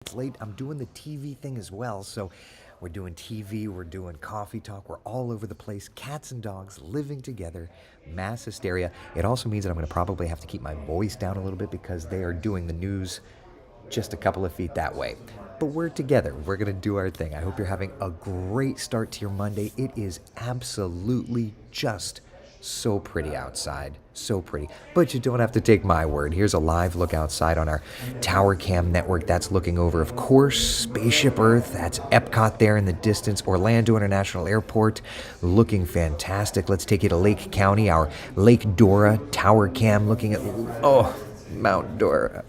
It's late. I'm doing the TV thing as well. So we're doing TV, we're doing coffee talk, we're all over the place. Cats and dogs living together, mass hysteria. It also means that I'm going to probably have to keep my voice down a little bit because they are doing the news just a couple of feet that way. But we're together. We're going to do our thing. I hope you're having a great start to your Monday. It is absolutely just so pretty outside. So pretty. But you don't have to take my word. Here's a live look outside on our Tower Cam network. That's looking over, of course, Spaceship Earth. That's Epcot there in the distance. Orlando International Airport looking fantastic. Let's take you to Lake County, our Lake Dora Tower Cam looking at, Mount Dora,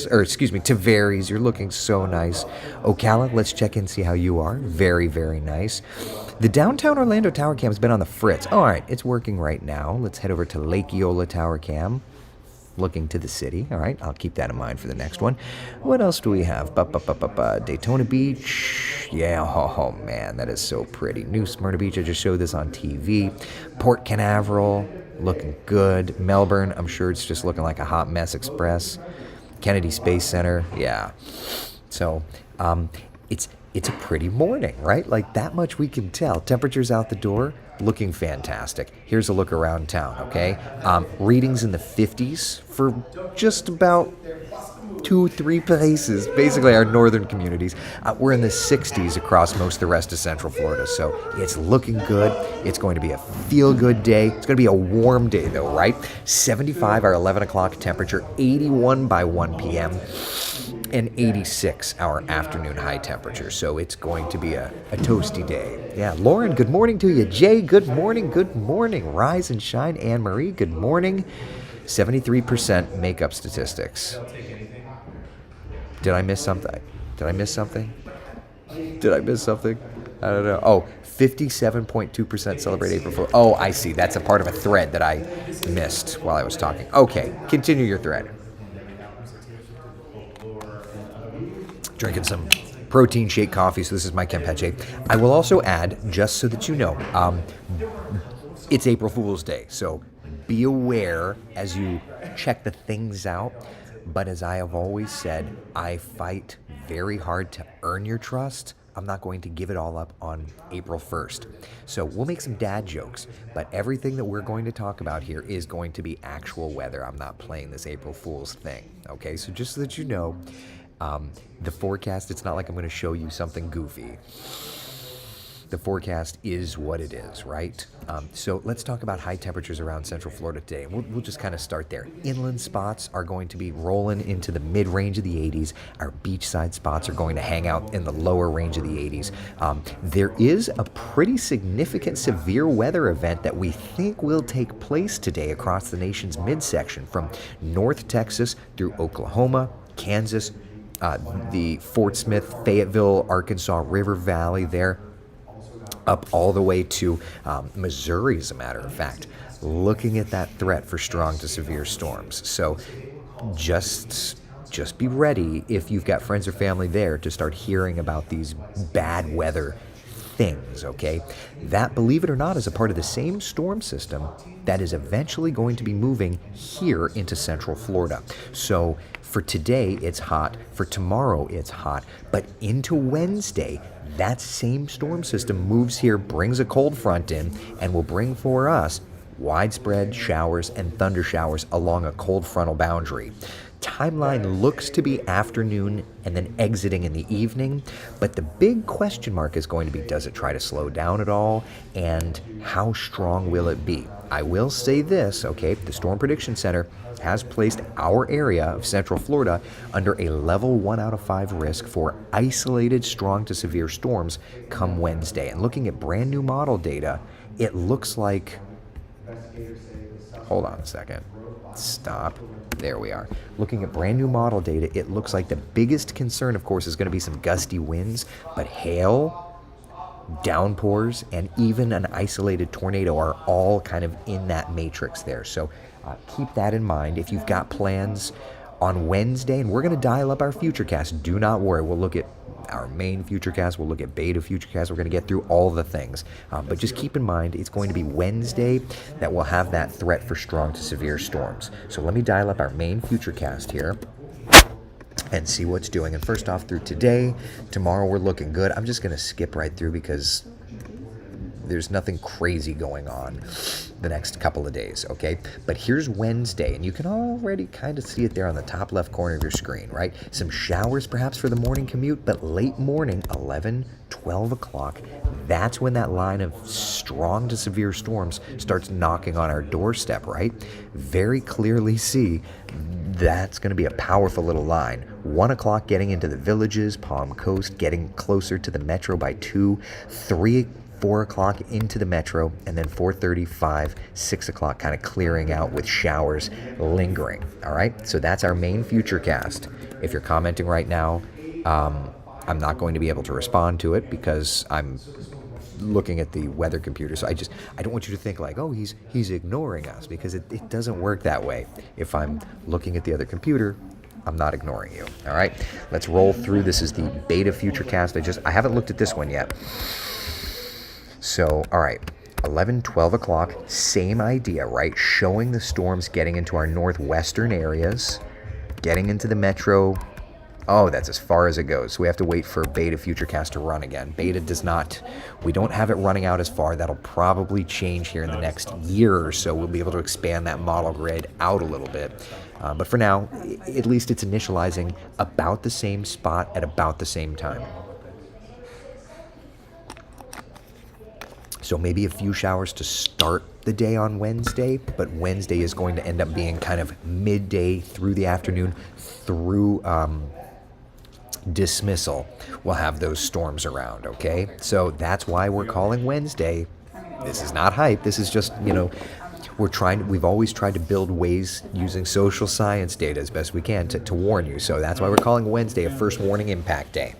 or excuse me, Tavares. You're looking so nice. Ocala, let's check in, see how you are. Very, very nice. The downtown Orlando Tower Cam has been on the fritz. All right, it's working right now. Let's head over to Lake Eola Tower Cam. Looking to the city. All right, I'll keep that in mind for the next one. What else do we have? Daytona Beach. Yeah, oh man, that is so pretty. New Smyrna Beach, I just showed this on TV. Port Canaveral, looking good. Melbourne, I'm sure it's just looking like a hot mess express. Kennedy Space Center, yeah. So, it's a pretty morning, right? Like that much we can tell. Temperatures out the door, looking fantastic. Here's a look around town, okay? Readings in the 50s for just about 2-3 places, basically our northern communities. We're in the 60s across most of the rest of Central Florida, so it's looking good. It's going to be a feel-good day. It's going to be a warm day, though, right? 75 our 11 o'clock temperature, 81 by 1 p.m., and 86 our afternoon high temperature. So it's going to be a toasty day. Yeah, Lauren, good morning to you. Jay, good morning, good morning. Rise and shine. Anne Marie, good morning. 73% makeup statistics. Did I miss something? Did I miss something? Did I miss something? I don't know. Oh, 57.2% celebrate April Fool. Oh, I see. That's a part of a thread that I missed while I was talking. Okay, continue your thread. Drinking some protein shake coffee, so this is my Campeche. I will also add, just so that you know, it's April Fool's Day, so be aware as you check the things out. But as I have always said, I fight very hard to earn your trust. I'm not going to give it all up on April 1st. So we'll make some dad jokes, but everything that we're going to talk about here is going to be actual weather. I'm not playing this April Fool's thing, okay? So just so that you know, the forecast, it's not like I'm going to show you something goofy. The forecast is what it is, right? So let's talk about high temperatures around Central Florida today. We'll just kind of start there. Inland spots are going to be rolling into the mid-range of the 80s. Our beachside spots are going to hang out in the lower range of the 80s. There is a pretty significant severe weather event that we think will take place today across the nation's midsection from North Texas through Oklahoma, Kansas, the Fort Smith, Fayetteville, Arkansas River Valley there, up all the way to Missouri, as a matter of fact, looking at that threat for strong to severe storms. So just be ready if you've got friends or family there to start hearing about these bad weather things, okay? That, believe it or not, is a part of the same storm system that is eventually going to be moving here into Central Florida. So for today, it's hot. For tomorrow, it's hot. But into Wednesday, that same storm system moves here, brings a cold front in, and will bring for us widespread showers and thunder showers along a cold frontal boundary. Timeline looks to be afternoon and then exiting in the evening, but the big question mark is going to be, does it try to slow down at all, and how strong will it be? I will say this, okay, the Storm Prediction Center has placed our area of Central Florida under a level 1 out of 5 risk for isolated strong to severe storms come Wednesday. And looking at brand new model data, it looks like, hold on a second, stop. There we are. Looking at brand new model data, it looks like the biggest concern, of course, is going to be some gusty winds, but hail, downpours, and even an isolated tornado are all kind of in that matrix there. So keep that in mind. If you've got plans on Wednesday, and we're going to dial up our Futurecast, do not worry. We'll look at our main Futurecast. We'll look at beta Futurecast. We're going to get through all the things. But just keep in mind, it's going to be Wednesday that will have that threat for strong to severe storms. So let me dial up our main Futurecast here. and see what's doing. And first off, through today, tomorrow we're looking good. I'm just going to skip right through because there's nothing crazy going on the next couple of days, okay? But here's Wednesday, and you can already kind of see it there on the top left corner of your screen, right? Some showers perhaps for the morning commute, but late morning, 11, 12 o'clock, that's when that line of strong to severe storms starts knocking on our doorstep, right? Very clearly see that's going to be a powerful little line. 1 o'clock getting into the villages, Palm Coast, getting closer to the metro by 2, 3, 4 o'clock into the metro, and then 4:30, 5, 6 o'clock kind of clearing out with showers lingering. All right, so that's our main future cast. If you're commenting right now, I'm not going to be able to respond to it because I'm looking at the weather computer. So I don't want you to think like, oh, he's ignoring us, because it doesn't work that way. If I'm looking at the other computer, I'm not ignoring you. All right, let's roll through. This is the beta futurecast. I haven't looked at this one yet. So, all right, 11, 12 o'clock, same idea, right? Showing the storms getting into our northwestern areas, getting into the metro. Oh, that's as far as it goes. So we have to wait for Beta Futurecast to run again. Beta does not, we don't have it running out as far. That'll probably change here in the next year or so. We'll be able to expand that model grid out a little bit. But for now, at least it's initializing about the same spot at about the same time. So maybe a few showers to start the day on Wednesday, but Wednesday is going to end up being kind of midday through the afternoon through dismissal. We'll have those storms around, okay? So that's why we're calling Wednesday. This is not hype. This is just, we've always tried to build ways using social science data as best we can to warn you. So that's why we're calling Wednesday a first warning impact day.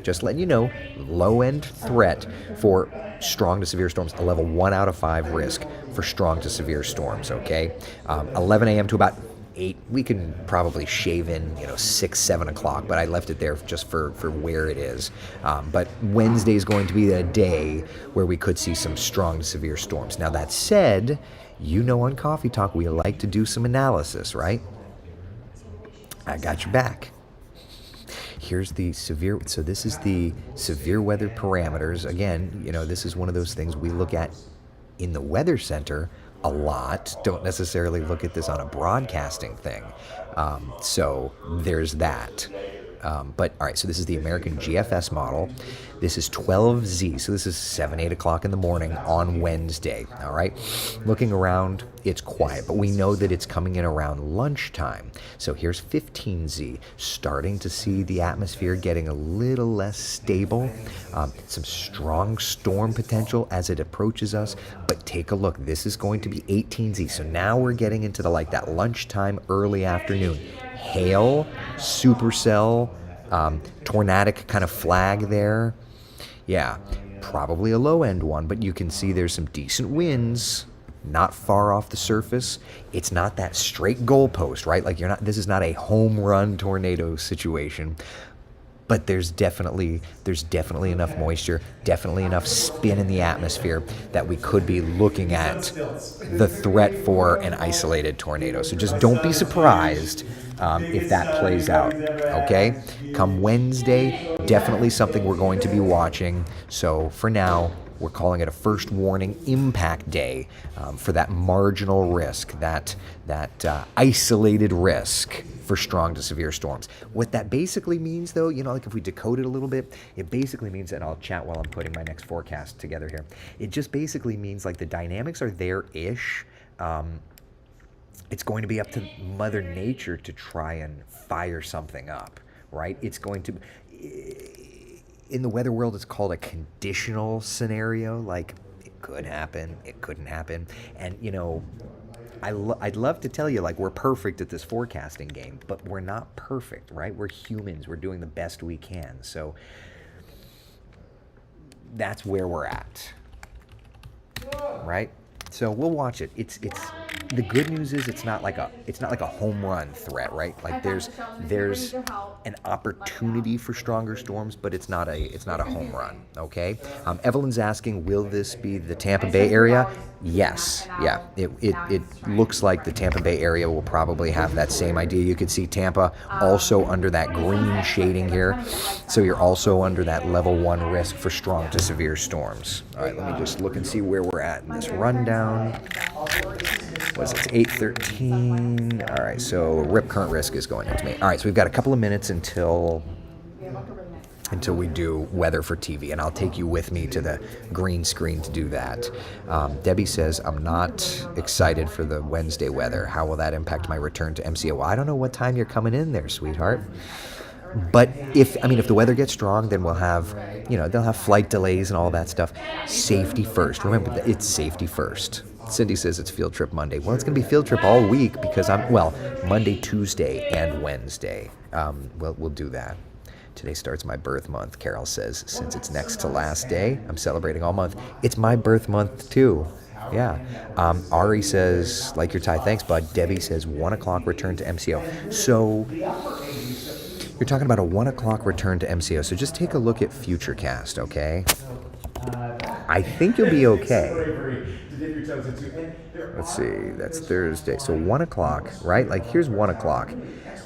Just letting you know, low-end threat for strong to severe storms, a level 1 out of 5 risk for strong to severe storms, okay? 11 a.m. to about 8, we can probably shave in, 6, 7 o'clock, but I left it there just for where it is. But Wednesday is going to be a day where we could see some strong to severe storms. Now, that said, on Coffee Talk, we like to do some analysis, right? I got your back. Here's the severe, so this is the severe weather parameters. Again, this is one of those things we look at in the Weather Center a lot. Don't necessarily look at this on a broadcasting thing. So there's that. But all right, so this is the American GFS model. This is 12Z, so this is 7, 8 o'clock in the morning on Wednesday, all right? Looking around, it's quiet, but we know that it's coming in around lunchtime. So here's 15Z, starting to see the atmosphere getting a little less stable. Some strong storm potential as it approaches us, but take a look. This is going to be 18Z, so now we're getting into that lunchtime, early afternoon. Hail, supercell, tornadic kind of flag there. Yeah, probably a low-end one, but you can see there's some decent winds not far off the surface. It's not that straight goalpost, right? Like this is not a home run tornado situation. But there's definitely enough moisture, definitely enough spin in the atmosphere that we could be looking at the threat for an isolated tornado. So just don't be surprised if that plays out, okay? Come Wednesday, definitely something we're going to be watching. So for now, we're calling it a first warning impact day for that marginal risk, that isolated risk for strong to severe storms. What that basically means, though, like if we decode it a little bit, it basically means, and I'll chat while I'm putting my next forecast together here, it just basically means like the dynamics are there-ish. It's going to be up to Mother Nature to try and fire something up, right? It's going to... In the weather world, it's called a conditional scenario. Like, it could happen, it couldn't happen. And, I'd love to tell you, like, we're perfect at this forecasting game, but we're not perfect, right? We're humans. We're doing the best we can. So that's where we're at, right? So we'll watch it. It's the good news is it's not like a home run threat, right? Like there's an opportunity for stronger storms, but it's not a home run. Okay. Evelyn's asking, will this be the Tampa Bay area? Yes. Yeah. It looks like the Tampa Bay area will probably have that same idea. You could see Tampa also under that green shading here, so you're also under that level 1 risk for strong to severe storms. All right. Let me just look and see where we're at in this rundown. Was it 8:13? All right, so rip current risk is going into me. All right, so we've got a couple of minutes until we do weather for TV, and I'll take you with me to the green screen to do that. Debbie says, I'm not excited for the Wednesday weather. How will that impact my return to MCO? Well, I don't know what time you're coming in there, sweetheart. But if the weather gets strong, then we'll have, they'll have flight delays and all that stuff. Safety first. Remember, it's safety first. Cindy says it's field trip Monday. Well, it's going to be field trip all week because Monday, Tuesday, and Wednesday. We'll do that. Today starts my birth month, Carol says. Since it's next to last day, I'm celebrating all month. It's my birth month, too. Yeah. Ari says, like your tie, thanks, bud. Debbie says 1 o'clock return to MCO. So you're talking about a 1 o'clock return to MCO. So just take a look at Futurecast, okay? I think you'll be okay. Let's see, that's Thursday. So 1 o'clock, right? Like, here's 1 o'clock.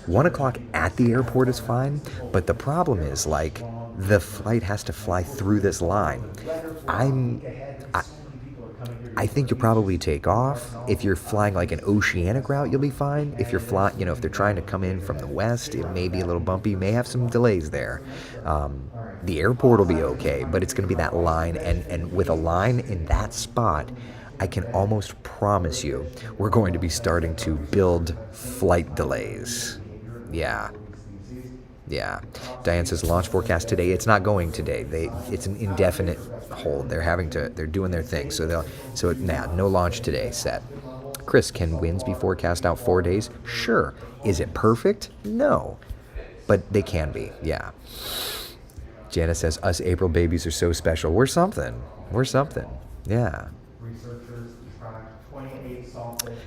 1 o'clock at the airport is fine, but the problem is, like, the flight has to fly through this line. I think you'll probably take off. If you're flying like an oceanic route, you'll be fine. If you're flying, if they're trying to come in from the west, it may be a little bumpy. You may have some delays there. The airport will be okay, but it's going to be that line. And with a line in that spot, I can almost promise you we're going to be starting to build flight delays. Yeah. Diane says launch forecast today. It's not going today. It's an indefinite hold. They're doing their thing. No launch today set. Chris, can winds be forecast out 4 days? Sure. Is it perfect? No. But they can be. Yeah. Jana says us April babies are so special. We're something. Yeah.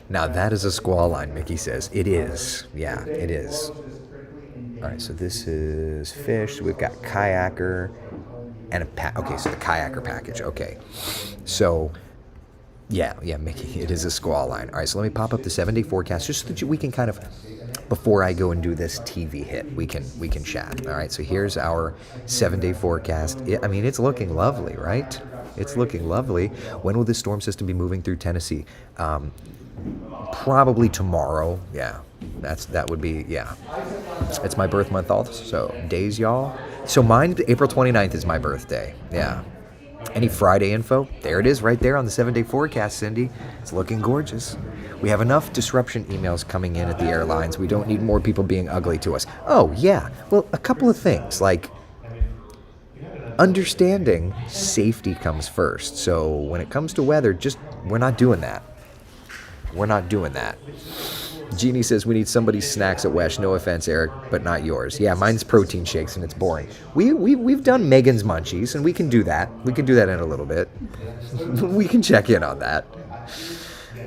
Now that is a squall line, Mickey says. It is. Yeah, it is. All right, so this is fish. So we've got kayaker and okay, so the kayaker package. Okay. So, yeah, Mickey, it is a squall line. All right, so let me pop up the 7-day forecast just so that we can kind of, before I go and do this TV hit, we can chat. All right, so here's our 7-day forecast. It's looking lovely, right? It's looking lovely. When will this storm system be moving through Tennessee? Probably tomorrow. Yeah, that would be, yeah. It's my birth month also, so days, y'all. So mine, April 29th is my birthday. Yeah. Any Friday info? There it is right there on the 7-day forecast, Cindy. It's looking gorgeous. We have enough disruption emails coming in at the airlines. We don't need more people being ugly to us. Oh, yeah. Well, a couple of things, like understanding safety comes first. So when it comes to weather, we're not doing that. Jeannie says we need somebody's snacks at Wesh. No offense, Eric, but not yours. Yeah, mine's protein shakes and it's boring. We've done Megan's Munchies and we can do that. We can do that in a little bit. We can check in on that.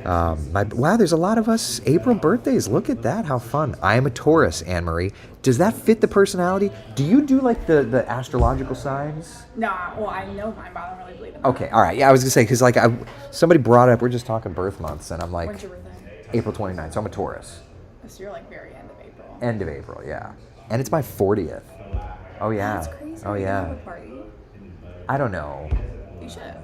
Wow, there's a lot of us April birthdays. Look at that. How fun. I am a Taurus, Anne-Marie. Does that fit the personality? Do you do like the astrological signs? No, well, I know mine, but I don't really believe in them. Okay, all right. Yeah, I was going to say, because like somebody brought up, we're just talking birth months, and I'm like, when's your birthday? April 29th, so I'm a Taurus. So you're like very end of April. End of April, yeah. And it's my 40th. Oh, yeah. That's crazy. Oh, yeah. Have a party? I don't know. You should.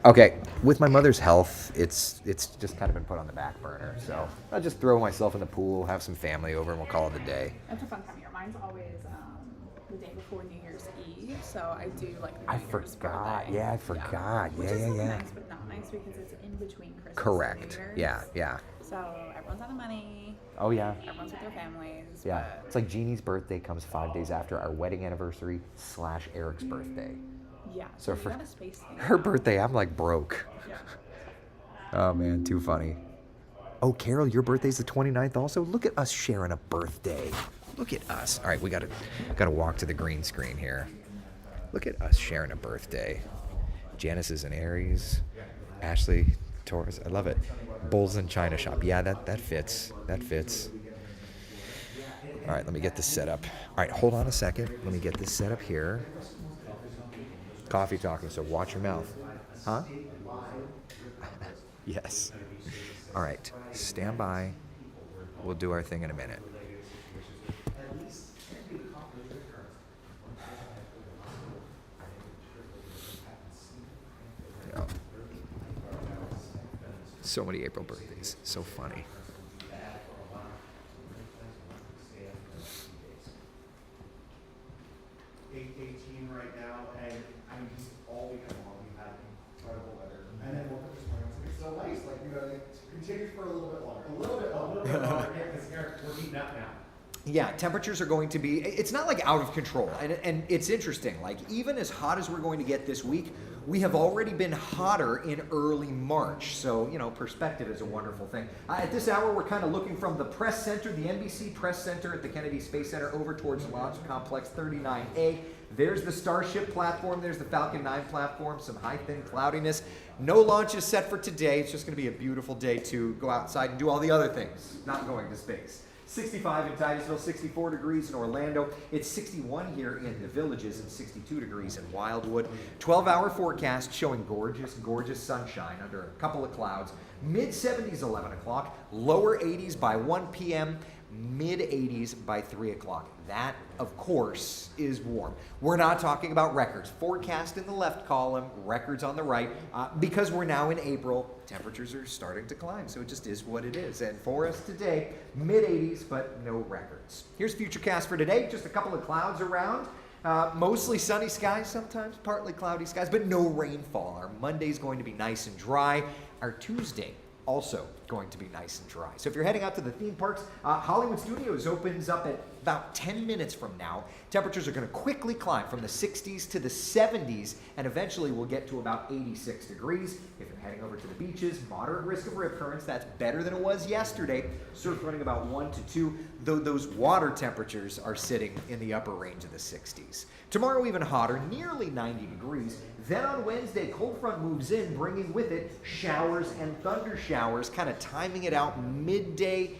Okay. With my mother's health, it's just kind of been put on the back burner. So I'll just throw myself in the pool, have some family over, and we'll call it a day. That's a fun time of year. Mine's always the day before New Year's Eve, so I do like the New Year's birthday. Yeah, I forgot. Which is nice, but not nice because it's in between Christmas Correct. and New Year's. Yeah. So everyone's out of money. Oh, yeah. Everyone's with their families. Yeah. But It's like Jeannie's birthday comes 5 days after our wedding anniversary / Eric's birthday. yeah. So we for got a space thing. her birthday, I'm like broke. Yeah. Oh, man, too funny. Oh, Carol, your birthday's the 29th also? Look at us sharing a birthday. Look at us. All right, we gotta walk to the green screen here. Look at us sharing a birthday. Janice is an Aries. Ashley Torres. I love it. Bulls and China Shop. Yeah, that fits. That fits. All right, let me get this set up. All right, hold on a second. Let me get this set up here. Coffee talking, so watch your mouth. Huh? Yes. All right, stand by. We'll do our thing in a minute. Yeah. So many April birthdays. So funny. 18 right now, and I mean, just all weekend long, we've had incredible weather. And then woke up this morning, it's so nice, like, you know, it continues for a little bit longer. A little bit longer, because we're heating up now. Yeah, temperatures are going to be, it's not like out of control. And it's interesting, like even as hot as we're going to get this week, we have already been hotter in early March. So, you know, perspective is a wonderful thing. At this hour, we're kind of looking from the press center, the NBC Press Center at the Kennedy Space Center over towards Launch Complex 39A. There's the Starship platform. There's the Falcon 9 platform. Some high, thin cloudiness. No launches set for today. It's just going to be a beautiful day to go outside and do all the other things, not going to space. 65 in Titusville, 64 degrees in Orlando. It's 61 here in the Villages and 62 degrees in Wildwood. 12-hour forecast showing gorgeous, gorgeous sunshine under a couple of clouds. Mid-70s 11 o'clock, lower 80s by 1 p.m., mid-80s by 3 o'clock. That, of course, is warm. We're not talking about records. Forecast in the left column, records on the right. Because we're now in April, temperatures are starting to climb, so it just is what it is. And for us today, mid-80s, but no records. Here's Futurecast for today. Just a couple of clouds around. Mostly sunny skies sometimes, partly cloudy skies, but no rainfall. Our Monday's going to be nice and dry. Our Tuesday also going to be nice and dry. So if you're heading out to the theme parks, Hollywood Studios opens up at about 10 minutes from now. Temperatures are going to quickly climb from the 60s to the 70s, and eventually we'll get to about 86 degrees. If you're heading over to the beaches, moderate risk of rip currents. That's better than it was yesterday. Surf running about 1 to 2, though those water temperatures are sitting in the upper range of the 60s. Tomorrow even hotter, nearly 90 degrees. Then on Wednesday, cold front moves in, bringing with it showers and thunder showers, kind of timing it out midday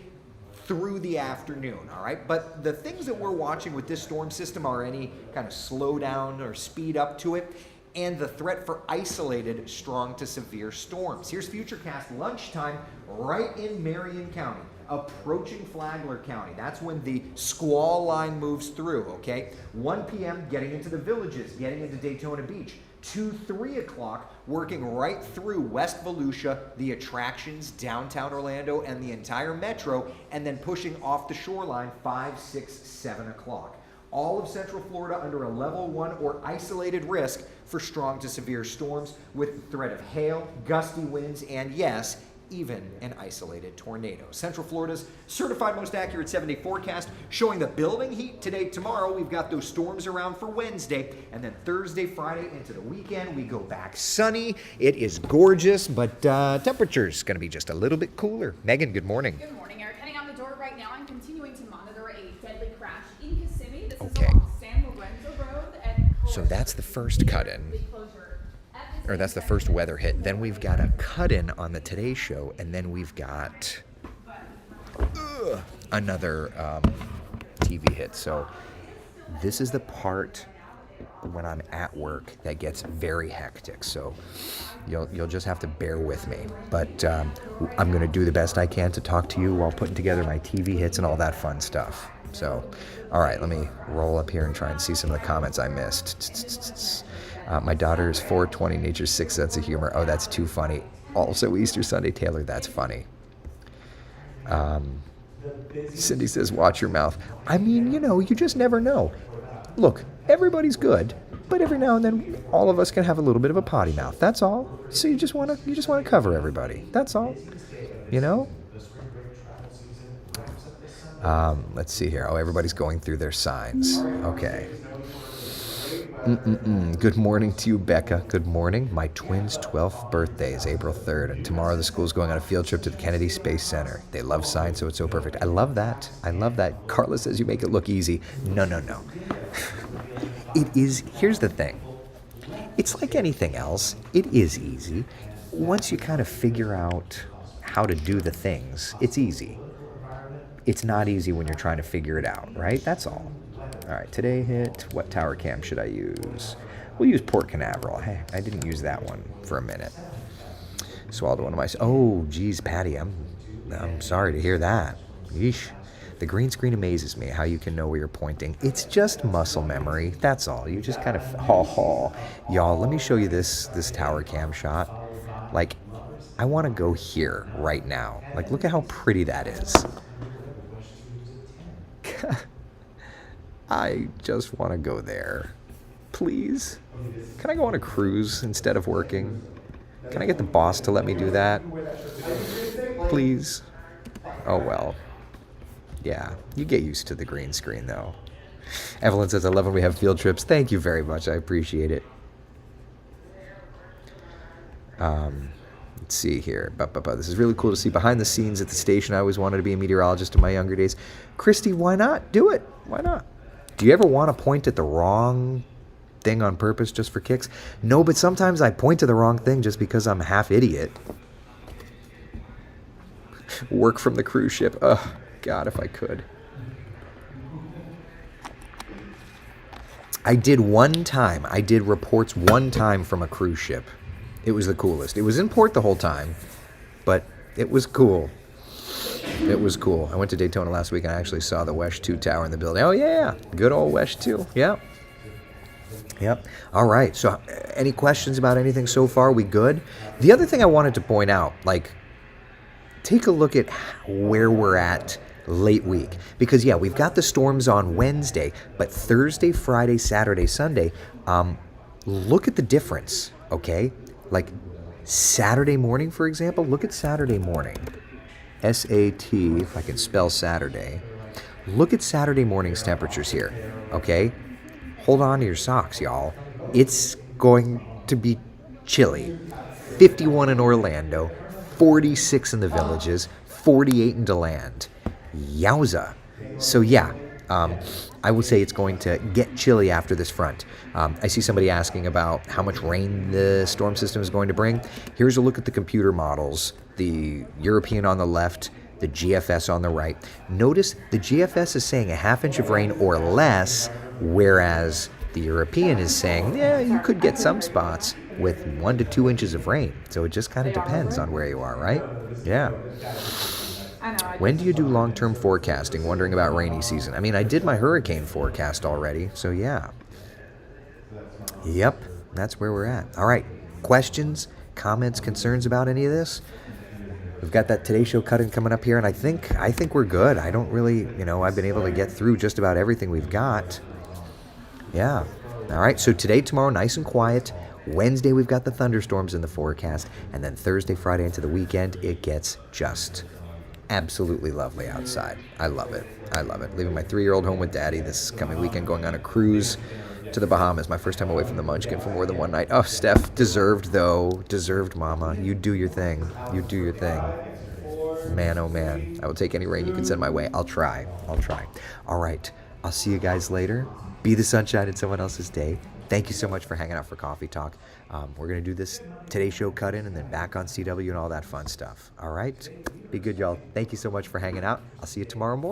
through the afternoon, all right? But the things that we're watching with this storm system are any kind of slow down or speed up to it, and the threat for isolated strong to severe storms. Here's Futurecast lunchtime right in Marion County, approaching Flagler County. That's when the squall line moves through, okay? 1 p.m. getting into the Villages, getting into Daytona Beach. 2, 3 o'clock, working right through West Volusia, the attractions, downtown Orlando, and the entire metro, and then pushing off the shoreline 5, 6, 7 o'clock. All of Central Florida under a level 1 or isolated risk for strong to severe storms with the threat of hail, gusty winds, and yes, even an isolated tornado. Central Florida's certified most accurate 7-day forecast showing the building heat today, tomorrow. We've got those storms around for Wednesday, and then Thursday, Friday into the weekend, we go back sunny. It is gorgeous, but temperature's going to be just a little bit cooler. Megan, good morning. Good morning, Eric. Heading out the door right now, I'm continuing to monitor a deadly crash in Kissimmee. This Okay. is along San Lorenzo Road. And So that's the first cut-in. Or that's the first weather hit. Then we've got a cut-in on the Today Show, and then we've got another TV hit. So this is the part when I'm at work that gets very hectic. So you'll just have to bear with me. But I'm going to do the best I can to talk to you while putting together my TV hits and all that fun stuff. So, all right, let me roll up here and try and see some of the comments I missed. My daughter is 420, nature's sixth sense of humor. Oh, that's too funny. Also, Easter Sunday, Taylor, that's funny. Cindy says, watch your mouth. I mean, you know, you just never know. Look, everybody's good, but every now and then, all of us can have a little bit of a potty mouth. That's all. So you just want to cover everybody. That's all. You know? Let's see here. Oh, everybody's going through their signs. Okay. Good morning to you, Becca. Good morning. My twins' 12th birthday is April 3rd, and tomorrow the school's going on a field trip to the Kennedy Space Center. They love science, so it's so perfect. I love that. I love that. Carla says you make it look easy. No. It is. Here's the thing. It's like anything else. It is easy. once you kind of figure out how to do the things, it's easy. It's not easy when you're trying to figure it out, right? That's all. All right, today hit. What tower cam should I use? We'll use Port Canaveral. Hey, I didn't use that one for a minute. Swallowed one of my... Oh, geez, Patty, I'm sorry to hear that. Yeesh. The green screen amazes me, how you can know where you're pointing. It's just muscle memory, that's all. You just kind of... Y'all, let me show you this tower cam shot. Like, I want to go here right now. Like, look at how pretty that is. I just want to go there. Please? Can I go on a cruise instead of working? Can I get the boss to let me do that? Please? Oh, well. Yeah, you get used to the green screen, though. Evelyn says, I love when we have field trips. Thank you very much. I appreciate it. Let's see here. This is really cool to see behind the scenes at the station. I always wanted to be a meteorologist in my younger days. Christy, why not? Do it. Why not? Do you ever want to point at the wrong thing on purpose just for kicks? No, but sometimes I point to the wrong thing just because I'm half idiot. Work from the cruise ship. Oh, God, if I could. I did one time. I did reports one time from a cruise ship. It was the coolest. It was in port the whole time, but it was cool. It was cool. I went to Daytona last week and I actually saw the Wesh 2 tower in the building. Oh, yeah. Good old Wesh 2. Yep. Yep. All right. So any questions about anything so far? We good? The other thing I wanted to point out, like, take a look at where we're at late week. Because, yeah, we've got the storms on Wednesday, but Thursday, Friday, Saturday, Sunday, look at the difference, okay? Like Saturday morning, for example, look at Saturday morning. S-A-T, if I can spell Saturday. Look at Saturday morning's temperatures here, okay? Hold on to your socks, y'all. It's going to be chilly. 51 in Orlando, 46 in the Villages, 48 in DeLand. Yowza. So yeah, I would say it's going to get chilly after this front. I see somebody asking about how much rain the storm system is going to bring. Here's a look at the computer models. The European on the left, the GFS on the right. Notice the GFS is saying a half inch of rain or less, whereas the European is saying, yeah, you could get some spots with 1 to 2 inches of rain. So it just kind of depends on where you are, right? Yeah. When do you do long-term forecasting? Wondering about rainy season. I mean, I did my hurricane forecast already, so yeah. Yep, that's where we're at. All right, questions, comments, concerns about any of this? We've got that Today Show cut-in coming up here, and I think we're good. I don't really, I've been able to get through just about everything we've got. Yeah. All right, so today, tomorrow, nice and quiet. Wednesday, we've got the thunderstorms in the forecast, and then Thursday, Friday, into the weekend, it gets just absolutely lovely outside. I love it. I love it. Leaving my 3-year-old home with Daddy this coming weekend, going on a cruise to the Bahamas. My first time away from the Munchkin for more than one night. Oh, Steph, deserved though. Deserved, Mama. You do your thing. You do your thing. Man, oh man. I will take any rain you can send my way. I'll try. All right. I'll see you guys later. Be the sunshine in someone else's day. Thank you so much for hanging out for Coffee Talk. We're going to do this Today Show cut-in and then back on CW and all that fun stuff. All right? Be good, y'all. Thank you so much for hanging out. I'll see you tomorrow morning.